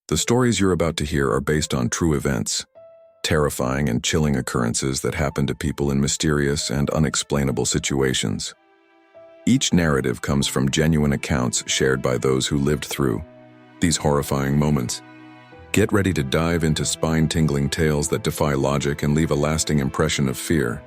The stories you're about to hear are based on true events, terrifying and chilling occurrences that happen to people in mysterious and unexplainable situations. Each narrative comes from genuine accounts shared by those who lived through these horrifying moments. Get ready to dive into spine-tingling tales that defy logic and leave a lasting impression of fear.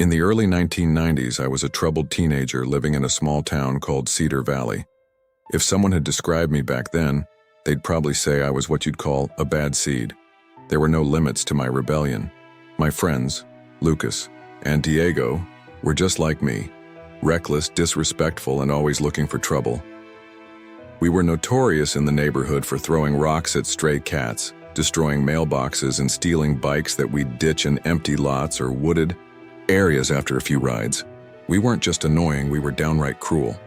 In the early 1990s, I was a troubled teenager living in a small town called Cedar Valley. If someone had described me back then, they'd probably say I was what you'd call a bad seed. There were no limits to my rebellion. My friends, Lucas and Diego, were just like me, reckless, disrespectful, and always looking for trouble. We were notorious in the neighborhood for throwing rocks at stray cats, destroying mailboxes, and stealing bikes that we'd ditch in empty lots or wooded areas after a few rides. We weren't just annoying, we were downright cruel.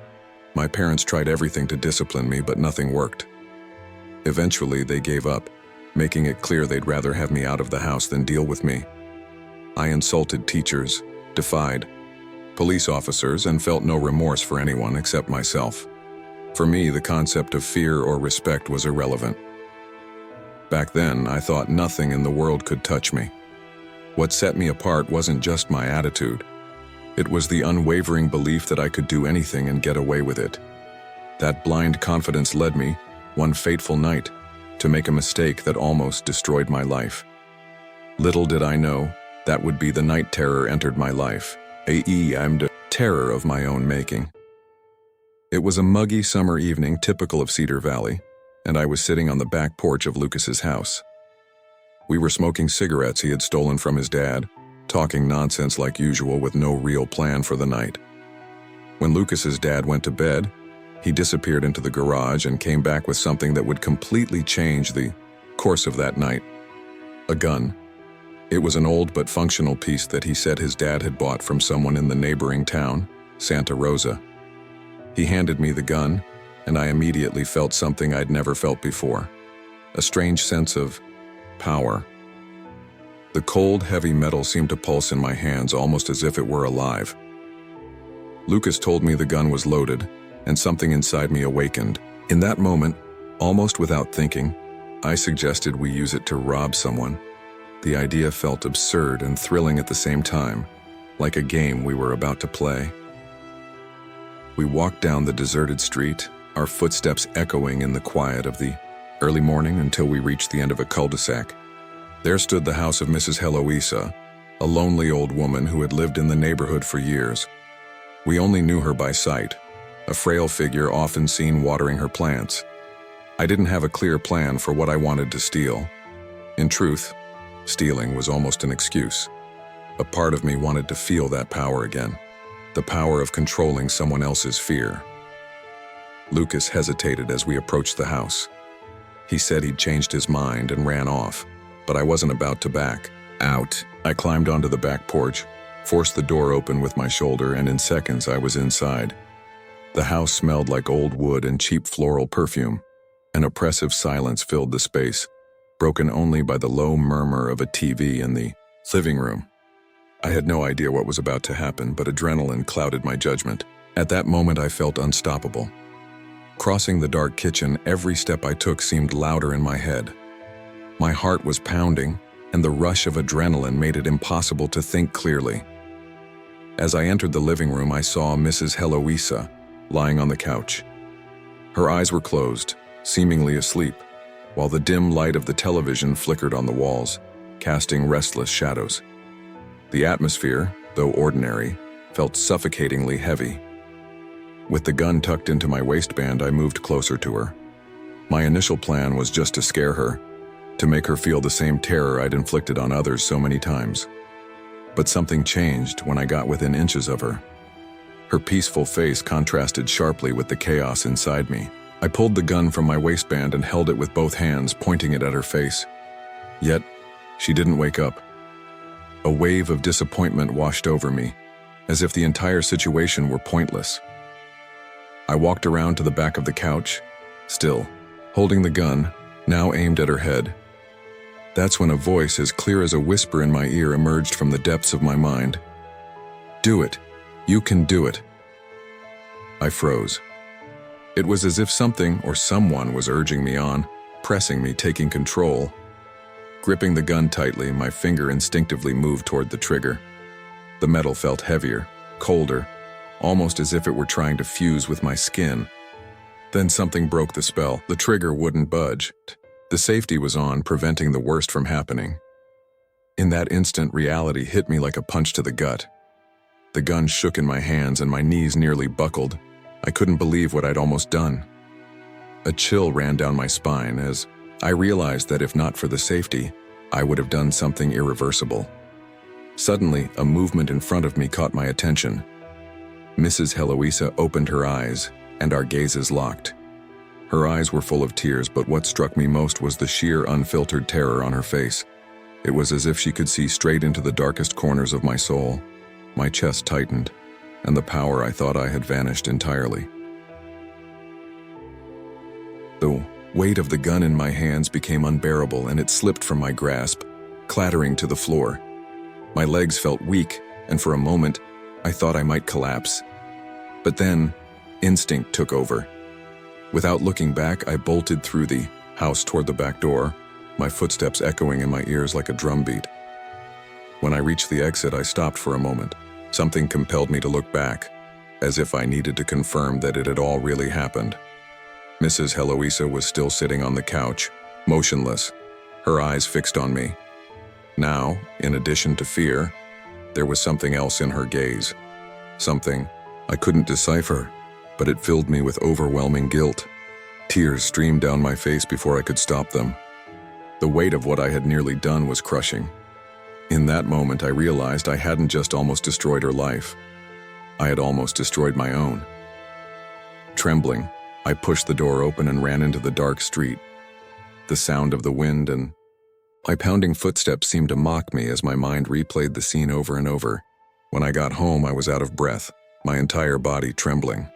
My parents tried everything to discipline me, but nothing worked. Eventually, they gave up, making it clear they'd rather have me out of the house than deal with me. I insulted teachers, defied police officers, and felt no remorse for anyone except myself. For me, the concept of fear or respect was irrelevant. Back then, I thought nothing in the world could touch me. What set me apart wasn't just my attitude. It was the unwavering belief that I could do anything and get away with it. That blind confidence led me, one fateful night, to make a mistake that almost destroyed my life. Little did I know, that would be the night terror entered my life. I'm the terror of my own making. It was a muggy summer evening typical of Cedar Valley, and I was sitting on the back porch of Lucas's house. We were smoking cigarettes he had stolen from his dad, talking nonsense like usual with no real plan for the night. When Lucas's dad went to bed, he disappeared into the garage and came back with something that would completely change the course of that night. A gun. It was an old but functional piece that he said his dad had bought from someone in the neighboring town, Santa Rosa. He handed me the gun, and I immediately felt something I'd never felt before. A strange sense of power. The cold, heavy metal seemed to pulse in my hands almost as if it were alive. Lucas told me the gun was loaded, and something inside me awakened. In that moment, almost without thinking, I suggested we use it to rob someone. The idea felt absurd and thrilling at the same time, like a game we were about to play. We walked down the deserted street, our footsteps echoing in the quiet of the early morning until we reached the end of a cul-de-sac. There stood the house of Mrs. Heloisa, a lonely old woman who had lived in the neighborhood for years. We only knew her by sight, a frail figure often seen watering her plants. I didn't have a clear plan for what I wanted to steal. In truth, stealing was almost an excuse. A part of me wanted to feel that power again, the power of controlling someone else's fear. Lucas hesitated as we approached the house. He said he'd changed his mind and ran off, but I wasn't about to back out. I climbed onto the back porch, forced the door open with my shoulder, and in seconds I was inside. The house smelled like old wood and cheap floral perfume. An oppressive silence filled the space, broken only by the low murmur of a TV in the living room. I had no idea what was about to happen, but adrenaline clouded my judgment. At that moment, I felt unstoppable. Crossing the dark kitchen, every step I took seemed louder in my head. My heart was pounding, and the rush of adrenaline made it impossible to think clearly. As I entered the living room, I saw Mrs. Heloisa lying on the couch. Her eyes were closed, seemingly asleep, while the dim light of the television flickered on the walls, casting restless shadows. The atmosphere, though ordinary, felt suffocatingly heavy. With the gun tucked into my waistband, I moved closer to her. My initial plan was just to scare her, to make her feel the same terror I'd inflicted on others so many times. But something changed when I got within inches of her. Her peaceful face contrasted sharply with the chaos inside me. I pulled the gun from my waistband and held it with both hands, pointing it at her face. Yet, she didn't wake up. A wave of disappointment washed over me, as if the entire situation were pointless. I walked around to the back of the couch, still, holding the gun, now aimed at her head. That's when a voice as clear as a whisper in my ear emerged from the depths of my mind. Do it. You can do it. I froze. It was as if something or someone was urging me on, pressing me, taking control. Gripping the gun tightly, my finger instinctively moved toward the trigger. The metal felt heavier, colder, almost as if it were trying to fuse with my skin. Then something broke the spell. The trigger wouldn't budge. The safety was on, preventing the worst from happening. In that instant, reality hit me like a punch to the gut. The gun shook in my hands and my knees nearly buckled. I couldn't believe what I'd almost done. A chill ran down my spine as I realized that if not for the safety, I would have done something irreversible. Suddenly, a movement in front of me caught my attention. Mrs. Heloisa opened her eyes, and our gazes locked. Her eyes were full of tears, but what struck me most was the sheer, unfiltered terror on her face. It was as if she could see straight into the darkest corners of my soul. My chest tightened, and the power I thought I had vanished entirely. The weight of the gun in my hands became unbearable, and it slipped from my grasp, clattering to the floor. My legs felt weak, and for a moment, I thought I might collapse. But then, instinct took over. Without looking back, I bolted through the house toward the back door, my footsteps echoing in my ears like a drumbeat. When I reached the exit, I stopped for a moment. Something compelled me to look back, as if I needed to confirm that it had all really happened. Mrs. Heloisa was still sitting on the couch, motionless, her eyes fixed on me. Now, in addition to fear, there was something else in her gaze. Something I couldn't decipher, but it filled me with overwhelming guilt. Tears streamed down my face before I could stop them. The weight of what I had nearly done was crushing. In that moment, I realized I hadn't just almost destroyed her life. I had almost destroyed my own. Trembling, I pushed the door open and ran into the dark street. The sound of the wind and my pounding footsteps seemed to mock me as my mind replayed the scene over and over. When I got home, I was out of breath, my entire body trembling.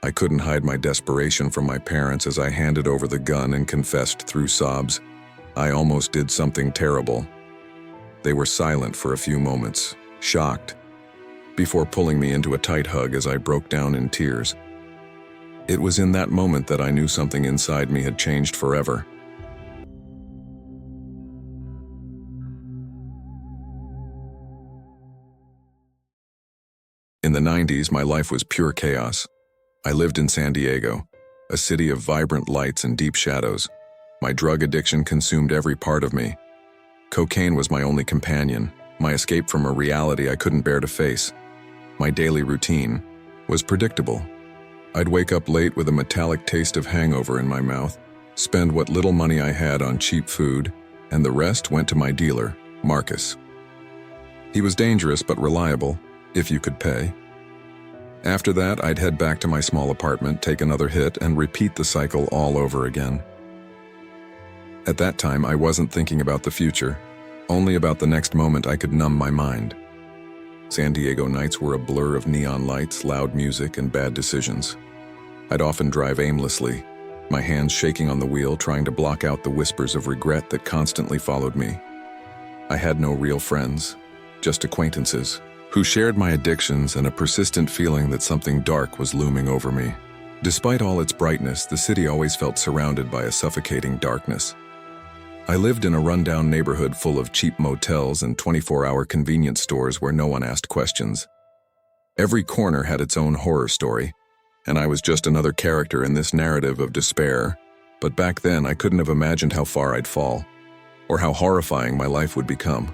I couldn't hide my desperation from my parents as I handed over the gun and confessed through sobs. I almost did something terrible. They were silent for a few moments, shocked, before pulling me into a tight hug as I broke down in tears. It was in that moment that I knew something inside me had changed forever. In the 90s, my life was pure chaos. I lived in San Diego, a city of vibrant lights and deep shadows. My drug addiction consumed every part of me. Cocaine was my only companion, my escape from a reality I couldn't bear to face. My daily routine was predictable. I'd wake up late with a metallic taste of hangover in my mouth, spend what little money I had on cheap food, and the rest went to my dealer, Marcus. He was dangerous but reliable, if you could pay. After that, I'd head back to my small apartment, take another hit, and repeat the cycle all over again. At that time, I wasn't thinking about the future, only about the next moment I could numb my mind. San Diego nights were a blur of neon lights, loud music, and bad decisions. I'd often drive aimlessly, my hands shaking on the wheel, trying to block out the whispers of regret that constantly followed me. I had no real friends, just acquaintances, who shared my addictions and a persistent feeling that something dark was looming over me. Despite all its brightness, the city always felt surrounded by a suffocating darkness. I lived in a rundown neighborhood full of cheap motels and 24-hour convenience stores where no one asked questions. Every corner had its own horror story, and I was just another character in this narrative of despair. But back then, I couldn't have imagined how far I'd fall, or how horrifying my life would become.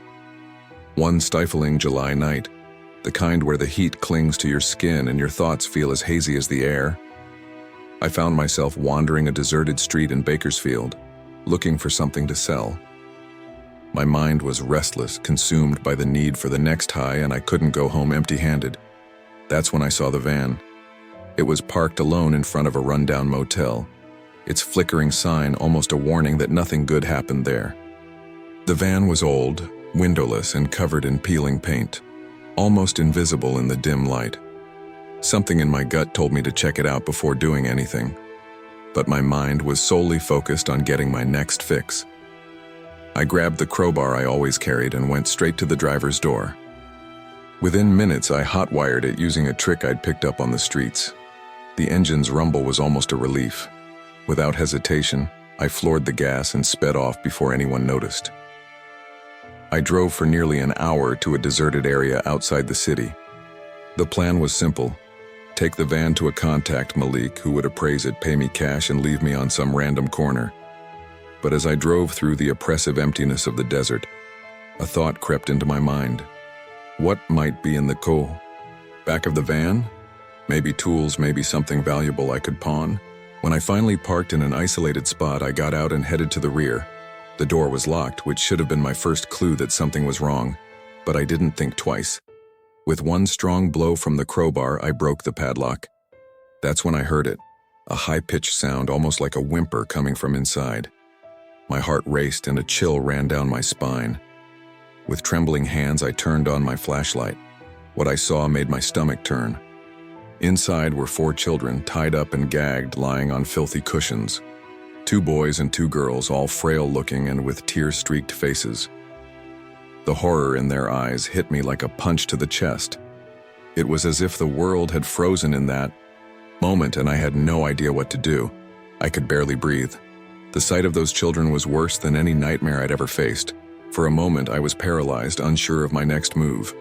One stifling July night, the kind where the heat clings to your skin and your thoughts feel as hazy as the air, I found myself wandering a deserted street in Bakersfield, looking for something to sell. My mind was restless, consumed by the need for the next high, and I couldn't go home empty-handed. That's when I saw the van. It was parked alone in front of a rundown motel, its flickering sign almost a warning that nothing good happened there. The van was old, windowless, and covered in peeling paint, almost invisible in the dim light. Something in my gut told me to check it out before doing anything, but my mind was solely focused on getting my next fix. I grabbed the crowbar I always carried and went straight to the driver's door. Within minutes, I hot-wired it using a trick I'd picked up on the streets. The engine's rumble was almost a relief. Without hesitation, I floored the gas and sped off before anyone noticed. I drove for nearly an hour to a deserted area outside the city. The plan was simple. Take the van to a contact, Malik, who would appraise it, pay me cash, and leave me on some random corner. But as I drove through the oppressive emptiness of the desert, a thought crept into my mind. What might be in the back of the van? Maybe tools, maybe something valuable I could pawn. When I finally parked in an isolated spot, I got out and headed to the rear. The door was locked, which should have been my first clue that something was wrong, but I didn't think twice. With one strong blow from the crowbar, I broke the padlock. That's when I heard it, a high-pitched sound almost like a whimper coming from inside. My heart raced and a chill ran down my spine. With trembling hands, I turned on my flashlight. What I saw made my stomach turn. Inside were 4 children, tied up and gagged, lying on filthy cushions. 2 boys and 2 girls, all frail-looking and with tear-streaked faces. The horror in their eyes hit me like a punch to the chest. It was as if the world had frozen in that moment and I had no idea what to do. I could barely breathe. The sight of those children was worse than any nightmare I'd ever faced. For a moment, I was paralyzed, unsure of my next move.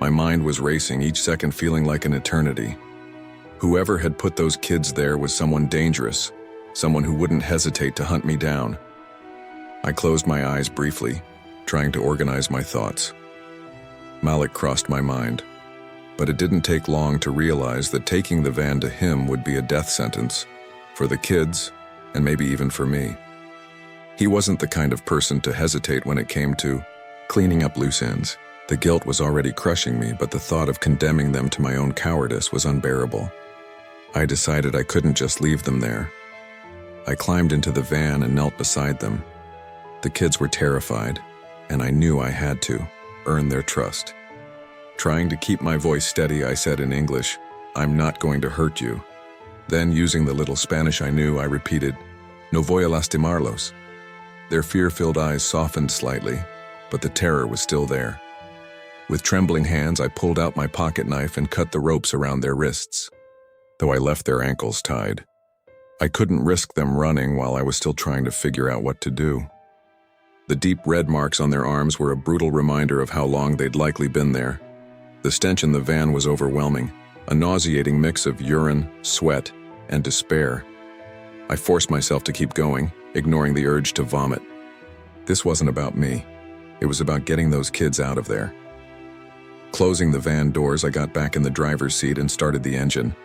My mind was racing, each second feeling like an eternity. Whoever had put those kids there was someone dangerous, someone who wouldn't hesitate to hunt me down. I closed my eyes briefly, trying to organize my thoughts. Malik crossed my mind, but it didn't take long to realize that taking the van to him would be a death sentence, for the kids, and maybe even for me. He wasn't the kind of person to hesitate when it came to cleaning up loose ends. The guilt was already crushing me, but the thought of condemning them to my own cowardice was unbearable. I decided I couldn't just leave them there. I climbed into the van and knelt beside them. The kids were terrified, and I knew I had to earn their trust. Trying to keep my voice steady, I said in English, "I'm not going to hurt you." Then, using the little Spanish I knew, I repeated, "No voy a lastimarlos." Their fear-filled eyes softened slightly, but the terror was still there. With trembling hands, I pulled out my pocket knife and cut the ropes around their wrists, though I left their ankles tied. I couldn't risk them running while I was still trying to figure out what to do. The deep red marks on their arms were a brutal reminder of how long they'd likely been there. The stench in the van was overwhelming, a nauseating mix of urine, sweat, and despair. I forced myself to keep going, ignoring the urge to vomit. This wasn't about me. It was about getting those kids out of there. Closing the van doors, I got back in the driver's seat and started the engine.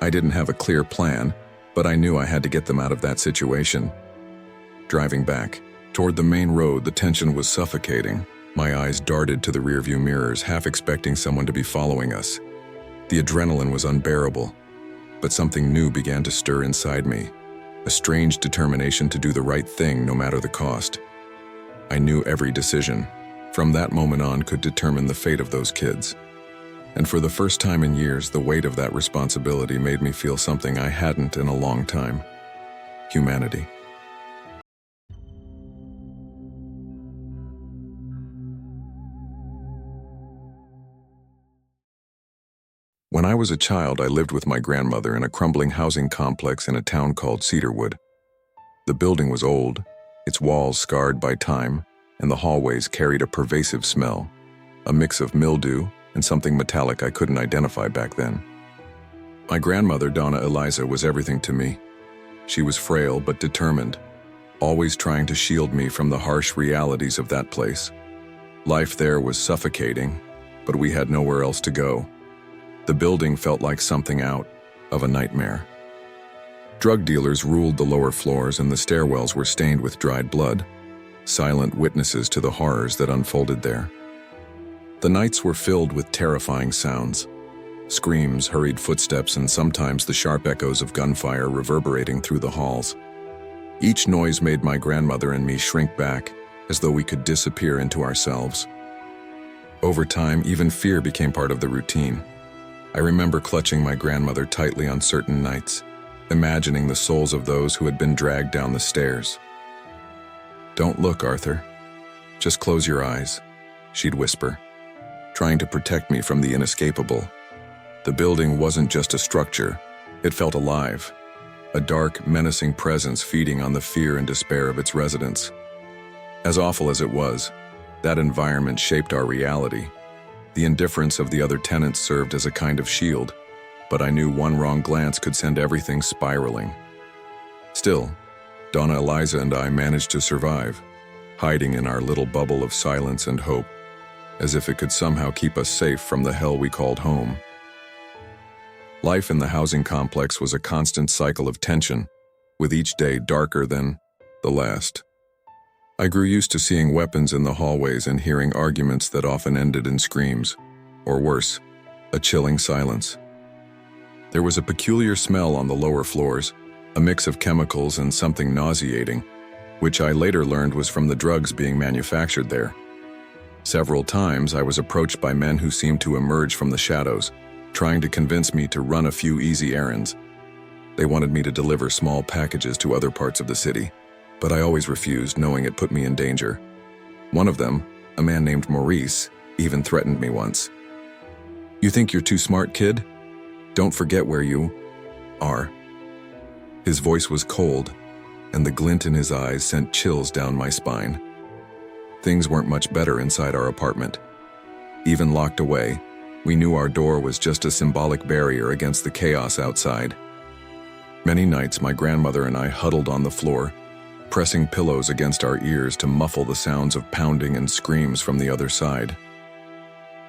I didn't have a clear plan, but I knew I had to get them out of that situation. Driving back, toward the main road, the tension was suffocating. My eyes darted to the rearview mirrors, half expecting someone to be following us. The adrenaline was unbearable, but something new began to stir inside me, a strange determination to do the right thing no matter the cost. I knew every decision, from that moment on, could determine the fate of those kids. And for the first time in years, the weight of that responsibility made me feel something I hadn't in a long time: humanity. When I was a child, I lived with my grandmother in a crumbling housing complex in a town called Cedarwood. The building was old, its walls scarred by time, and the hallways carried a pervasive smell, a mix of mildew and something metallic I couldn't identify back then. My grandmother, Donna Eliza, was everything to me. She was frail but determined, always trying to shield me from the harsh realities of that place. Life there was suffocating, but we had nowhere else to go. The building felt like something out of a nightmare. Drug dealers ruled the lower floors, and the stairwells were stained with dried blood, silent witnesses to the horrors that unfolded there. The nights were filled with terrifying sounds: screams, hurried footsteps, and sometimes the sharp echoes of gunfire reverberating through the halls. Each noise made my grandmother and me shrink back, as though we could disappear into ourselves. Over time, even fear became part of the routine. I remember clutching my grandmother tightly on certain nights, imagining the souls of those who had been dragged down the stairs. "Don't look, Arthur. Just close your eyes," she'd whisper, trying to protect me from the inescapable. The building wasn't just a structure, it felt alive, a dark, menacing presence feeding on the fear and despair of its residents. As awful as it was, that environment shaped our reality. The indifference of the other tenants served as a kind of shield, but I knew one wrong glance could send everything spiraling. Still, Donna Eliza and I managed to survive, hiding in our little bubble of silence and hope, as if it could somehow keep us safe from the hell we called home. Life in the housing complex was a constant cycle of tension, with each day darker than the last. I grew used to seeing weapons in the hallways and hearing arguments that often ended in screams, or worse, a chilling silence. There was a peculiar smell on the lower floors, a mix of chemicals and something nauseating, which I later learned was from the drugs being manufactured there. Several times I was approached by men who seemed to emerge from the shadows, trying to convince me to run a few easy errands. They wanted me to deliver small packages to other parts of the city, but I always refused, knowing it put me in danger. One of them, a man named Maurice, even threatened me once. "You think you're too smart, kid? Don't forget where you are." His voice was cold, and the glint in his eyes sent chills down my spine. Things weren't much better inside our apartment. Even locked away, we knew our door was just a symbolic barrier against the chaos outside. Many nights my grandmother and I huddled on the floor, pressing pillows against our ears to muffle the sounds of pounding and screams from the other side.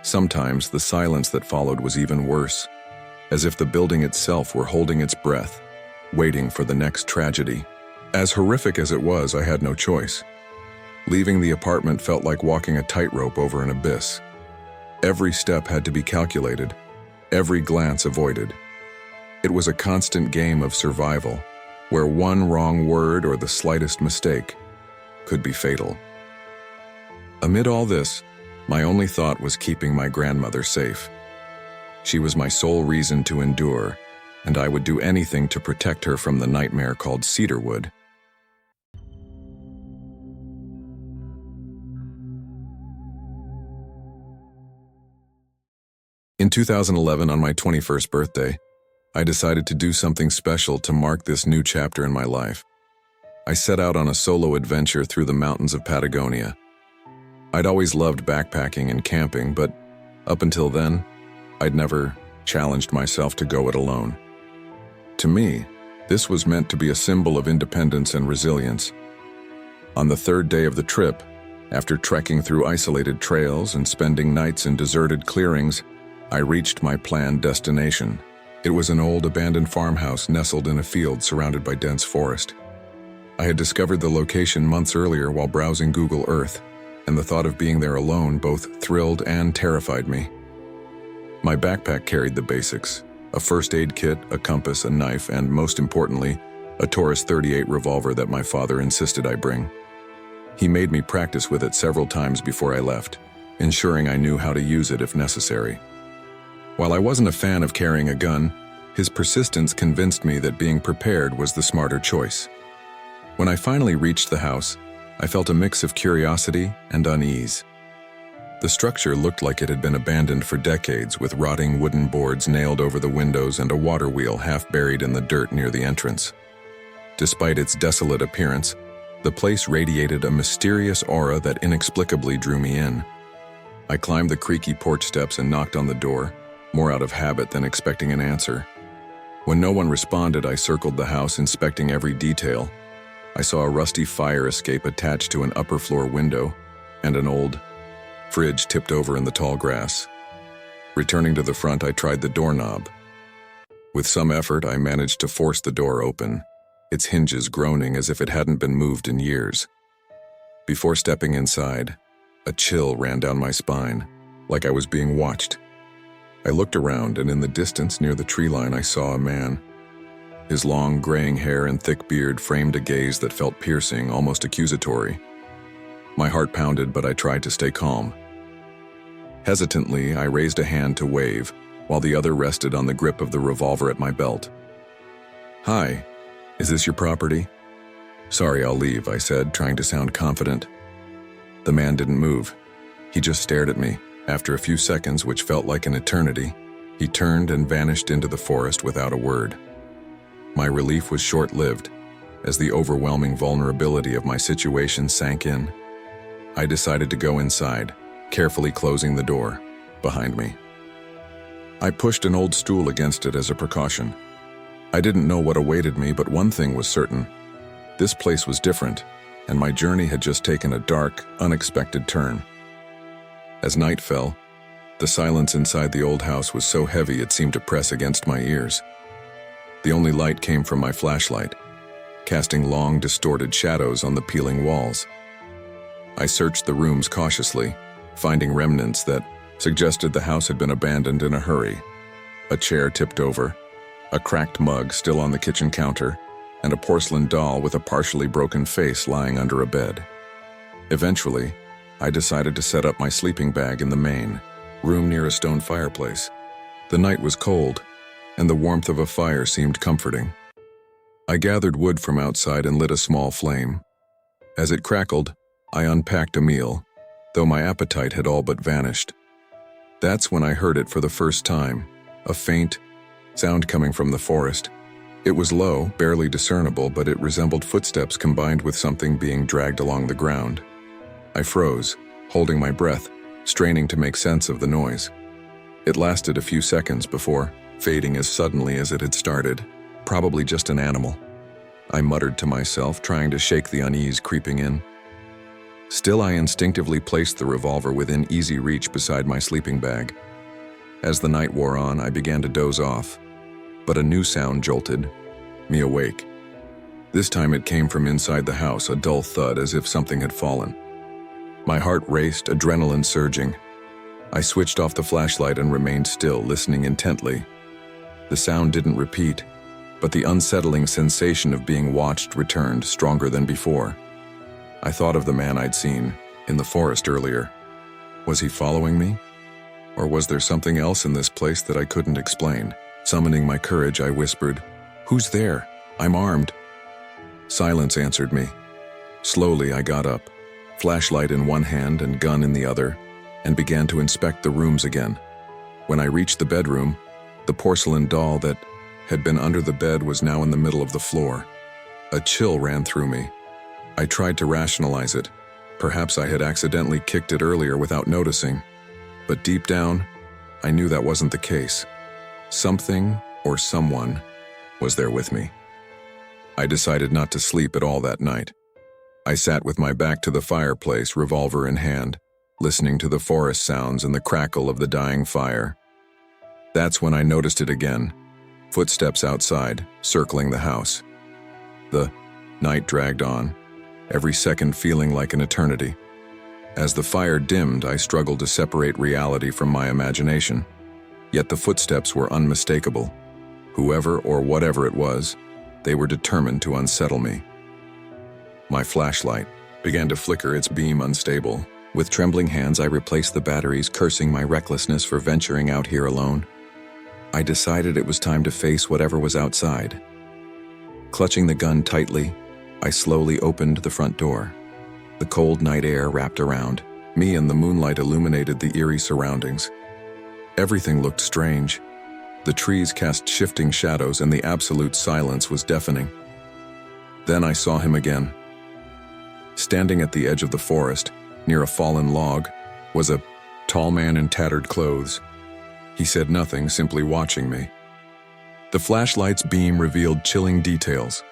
Sometimes the silence that followed was even worse, as if the building itself were holding its breath, waiting for the next tragedy. As horrific as it was, I had no choice. Leaving the apartment felt like walking a tightrope over an abyss. Every step had to be calculated, every glance avoided. It was a constant game of survival, where one wrong word or the slightest mistake could be fatal. Amid all this, my only thought was keeping my grandmother safe. She was my sole reason to endure, and I would do anything to protect her from the nightmare called cedarwood. In 2011, on my 21st birthday, I decided to do something special to mark this new chapter in my life. I set out on a solo adventure through the mountains of Patagonia. I'd always loved backpacking and camping, but up until then, I'd never challenged myself to go it alone. To me, this was meant to be a symbol of independence and resilience. On the third day of the trip, after trekking through isolated trails and spending nights in deserted clearings, I reached my planned destination. It was an old abandoned farmhouse nestled in a field surrounded by dense forest. I had discovered the location months earlier while browsing Google Earth, and the thought of being there alone both thrilled and terrified me. My backpack carried the basics: a first aid kit, a compass, a knife, and most importantly, a Taurus 38 revolver that my father insisted I bring. He made me practice with it several times before I left, ensuring I knew how to use it if necessary. While I wasn't a fan of carrying a gun, his persistence convinced me that being prepared was the smarter choice. When I finally reached the house, I felt a mix of curiosity and unease. The structure looked like it had been abandoned for decades, with rotting wooden boards nailed over the windows and a water wheel half buried in the dirt near the entrance. Despite its desolate appearance, the place radiated a mysterious aura that inexplicably drew me in. I climbed the creaky porch steps and knocked on the door, more out of habit than expecting an answer. When no one responded, I circled the house, inspecting every detail. I saw a rusty fire escape attached to an upper floor window, and an old fridge tipped over in the tall grass. Returning to the front, I tried the doorknob. With some effort, I managed to force the door open, its hinges groaning as if it hadn't been moved in years. Before stepping inside, a chill ran down my spine, like I was being watched. I looked around, and in the distance near the tree line I saw a man. His long, graying hair and thick beard framed a gaze that felt piercing, almost accusatory. My heart pounded, but I tried to stay calm. Hesitantly, I raised a hand to wave, while the other rested on the grip of the revolver at my belt. "Hi, is this your property?" "Sorry, I'll leave," I said, trying to sound confident. The man didn't move. He just stared at me, After a few seconds, which felt like an eternity, he turned and vanished into the forest without a word. My relief was short-lived, as the overwhelming vulnerability of my situation sank in. I decided to go inside, carefully closing the door behind me. I pushed an old stool against it as a precaution. I didn't know what awaited me, but one thing was certain. This place was different, and my journey had just taken a dark, unexpected turn. As night fell, the silence inside the old house was so heavy it seemed to press against my ears. The only light came from my flashlight, casting long, distorted shadows on the peeling walls. I searched the rooms cautiously, finding remnants that suggested the house had been abandoned in a hurry. A chair tipped over, a cracked mug still on the kitchen counter, and a porcelain doll with a partially broken face lying under a bed. Eventually, I decided to set up my sleeping bag in the main room near a stone fireplace. The night was cold, and the warmth of a fire seemed comforting. I gathered wood from outside and lit a small flame. As it crackled, I unpacked a meal, though my appetite had all but vanished. That's when I heard it for the first time, a faint sound coming from the forest. It was low, barely discernible, but it resembled footsteps combined with something being dragged along the ground. I froze, holding my breath, straining to make sense of the noise. It lasted a few seconds before fading as suddenly as it had started, probably just an animal. I muttered to myself, trying to shake the unease creeping in. Still, I instinctively placed the revolver within easy reach beside my sleeping bag. As the night wore on, I began to doze off, but a new sound jolted me awake. This time it came from inside the house, a dull thud as if something had fallen. My heart raced, adrenaline surging. I switched off the flashlight and remained still, listening intently. The sound didn't repeat, but the unsettling sensation of being watched returned, stronger than before. I thought of the man I'd seen in the forest earlier. Was he following me? Or was there something else in this place that I couldn't explain? Summoning my courage, I whispered, "Who's there? I'm armed." Silence answered me. Slowly, I got up, flashlight in one hand and gun in the other, and began to inspect the rooms again. When I reached the bedroom, the porcelain doll that had been under the bed was now in the middle of the floor. A chill ran through me. I tried to rationalize it. Perhaps I had accidentally kicked it earlier without noticing. But deep down, I knew that wasn't the case. Something or someone was there with me. I decided not to sleep at all that night. I sat with my back to the fireplace, revolver in hand, listening to the forest sounds and the crackle of the dying fire. That's when I noticed it again. Footsteps outside, circling the house. The night dragged on, every second feeling like an eternity. As the fire dimmed, I struggled to separate reality from my imagination. Yet the footsteps were unmistakable. Whoever or whatever it was, they were determined to unsettle me. My flashlight began to flicker, its beam unstable. With trembling hands, I replaced the batteries, cursing my recklessness for venturing out here alone. I decided it was time to face whatever was outside. Clutching the gun tightly, I slowly opened the front door. The cold night air wrapped around me and the moonlight illuminated the eerie surroundings. Everything looked strange. The trees cast shifting shadows and the absolute silence was deafening. Then I saw him again. Standing at the edge of the forest, near a fallen log, was a tall man in tattered clothes. He said nothing, simply watching me. The flashlight's beam revealed chilling details.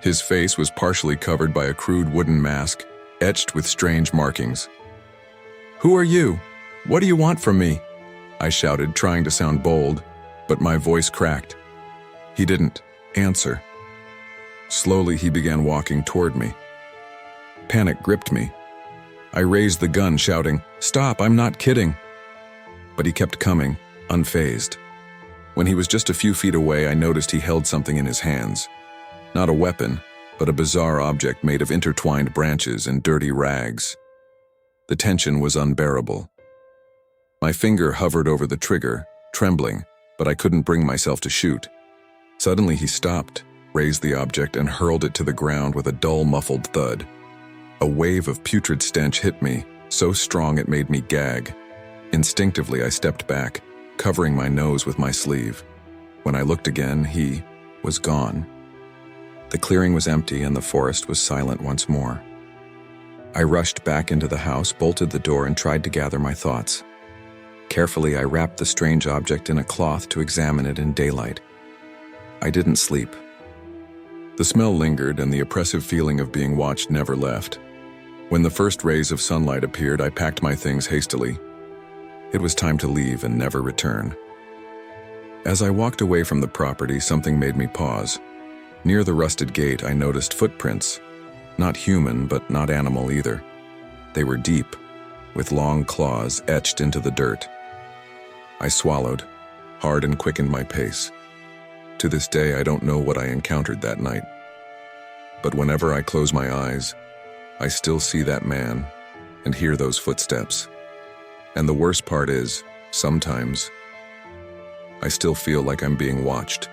His face was partially covered by a crude wooden mask, etched with strange markings. "Who are you? What do you want from me?" I shouted, trying to sound bold, but my voice cracked. He didn't answer. Slowly, he began walking toward me. Panic gripped me. I raised the gun, shouting, "Stop, I'm not kidding." But he kept coming, unfazed. When he was just a few feet away, I noticed he held something in his hands. Not a weapon, but a bizarre object made of intertwined branches and dirty rags. The tension was unbearable. My finger hovered over the trigger, trembling, but I couldn't bring myself to shoot. Suddenly he stopped, raised the object, and hurled it to the ground with a dull, muffled thud. A wave of putrid stench hit me, so strong it made me gag. Instinctively, I stepped back, covering my nose with my sleeve. When I looked again, he was gone. The clearing was empty and the forest was silent once more. I rushed back into the house, bolted the door, and tried to gather my thoughts. Carefully, I wrapped the strange object in a cloth to examine it in daylight. I didn't sleep. The smell lingered and the oppressive feeling of being watched never left. When the first rays of sunlight appeared, I packed my things hastily. It was time to leave and never return. As I walked away from the property, something made me pause. Near the rusted gate, I noticed footprints. Not human, but not animal either. They were deep, with long claws etched into the dirt. I swallowed, hard, and quickened my pace. To this day, I don't know what I encountered that night. But whenever I close my eyes, I still see that man and hear those footsteps. And the worst part is, sometimes, I still feel like I'm being watched.